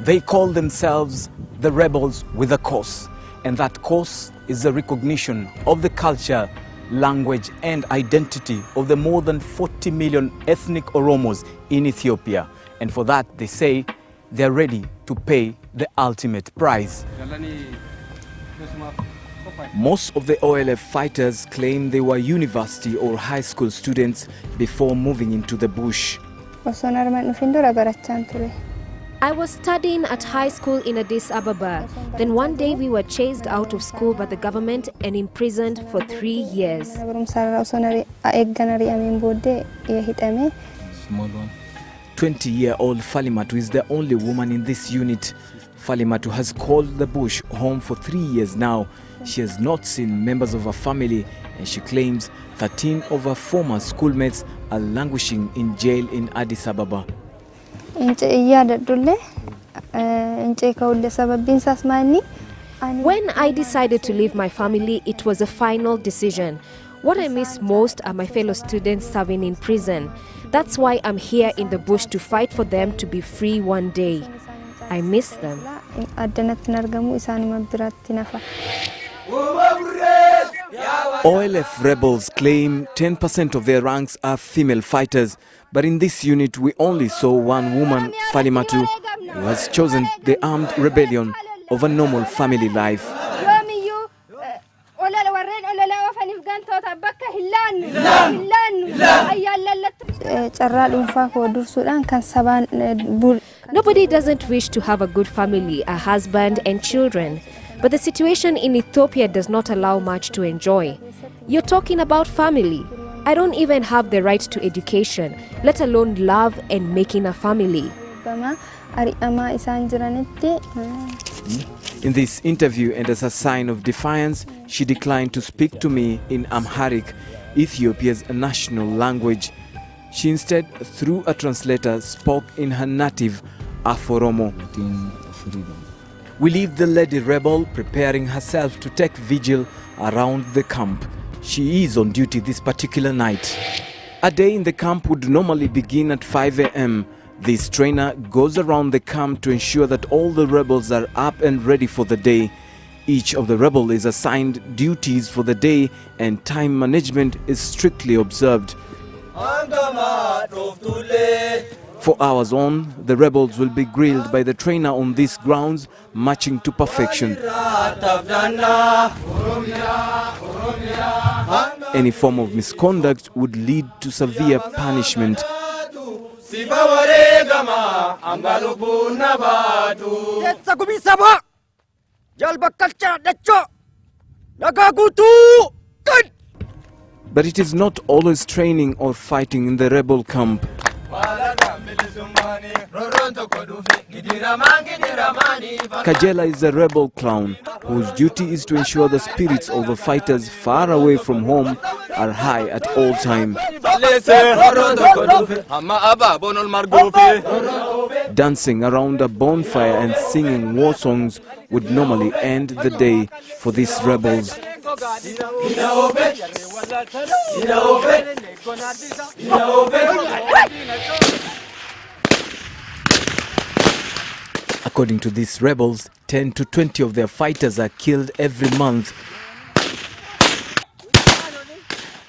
They call themselves the rebels with a cause, and that cause is the recognition of the culture, language and identity of the more than 40 million ethnic Oromos in Ethiopia. And for that, they say they're ready to pay the ultimate price. Most of the OLF fighters claim they were university or high school students before moving into the bush. I was studying at high school in Addis Ababa. Then one day we were chased out of school by the government and imprisoned for 3 years. 20-year-old Falimatu is the only woman in this unit. Falimatu has called the bush home for 3 years now. She has not seen members of her family, and she claims 13 of her former schoolmates are languishing in jail in Addis Ababa. When I decided to leave my family, it was a final decision. What I miss most are my fellow students serving in prison. That's why I'm here in the bush to fight for them to be free one day. I miss them. OLF rebels claim 10% of their ranks are female fighters, but in this unit we only saw one woman, Falimatu, who has chosen the armed rebellion over normal family life. Nobody doesn't wish to have a good family, a husband and children. But the situation in Ethiopia does not allow much to enjoy. You're talking about family. I don't even have the right to education, let alone love and making a family. In this interview, and as a sign of defiance, she declined to speak to me in Amharic, Ethiopia's national language. She instead, through a translator, spoke in her native Oromo. We leave the lady rebel preparing herself to take vigil around the camp. She is on duty this particular night. A day in the camp would normally begin at 5 a.m. This trainer goes around the camp to ensure that all the rebels are up and ready for the day. Each of the rebels is assigned duties for the day, and time management is strictly observed. For hours on, the rebels will be grilled by the trainer on these grounds, marching to perfection. Any form of misconduct would lead to severe punishment. But it is not always training or fighting in the rebel camp. Kajela is a rebel clown whose duty is to ensure the spirits of the fighters far away from home are high at all time. Dancing around a bonfire and singing war songs would normally end the day for these rebels. According to these rebels, 10 to 20 of their fighters are killed every month.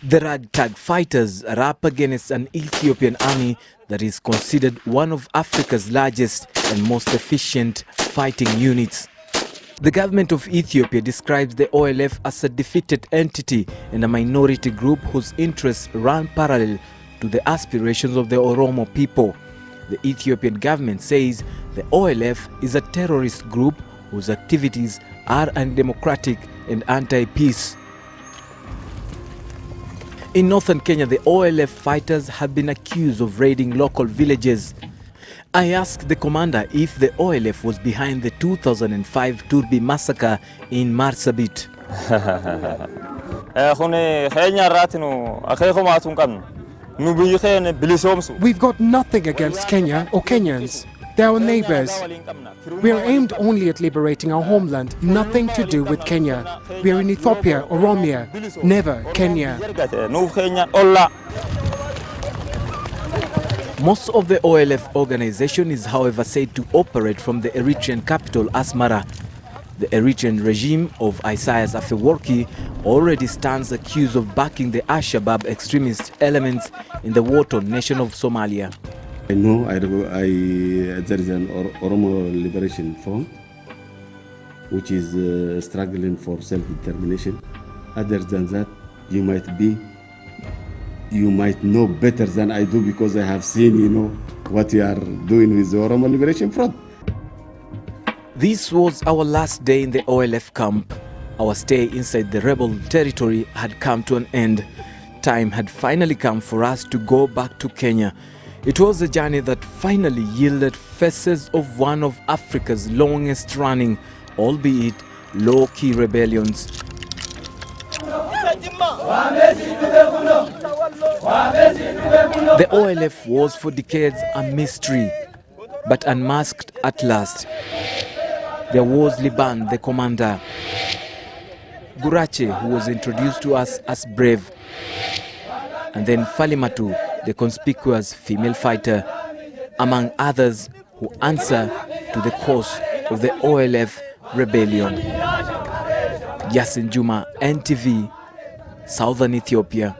The ragtag fighters are up against an Ethiopian army that is considered one of Africa's largest and most efficient fighting units. The government of Ethiopia describes the OLF as a defeated entity and a minority group whose interests run parallel to the aspirations of the Oromo people. The Ethiopian government says the OLF is a terrorist group whose activities are undemocratic and anti-peace. In northern Kenya, the OLF fighters have been accused of raiding local villages. I asked the commander if the OLF was behind the 2005 Turbi massacre in Marsabit. We've got nothing against Kenya or Kenyans. They're our neighbors. We are aimed only at liberating our homeland, nothing to do with Kenya. We are in Ethiopia, Oromia, never Kenya. Most of the OLF organization is, however, said to operate from the Eritrean capital, Asmara. The Eritrean regime of Isaias Afewerki already stands accused of backing the Al-Shabaab extremist elements in the war-torn nation of Somalia. I know there is an Oromo Liberation Front, which is struggling for self-determination. Other than that, you might know better than I do, because I have seen, what you are doing with the Oromo Liberation Front. This was our last day in the OLF camp. Our stay inside the rebel territory had come to an end. Time had finally come for us to go back to Kenya. It was a journey that finally yielded faces of one of Africa's longest running, albeit low-key rebellions. The OLF was for decades a mystery, but unmasked at last. There was Liban, the commander, Gurache, who was introduced to us as brave, and then Falimatu, the conspicuous female fighter, among others who answer to the cause of the OLF rebellion. Yasin Juma, NTV, Southern Ethiopia.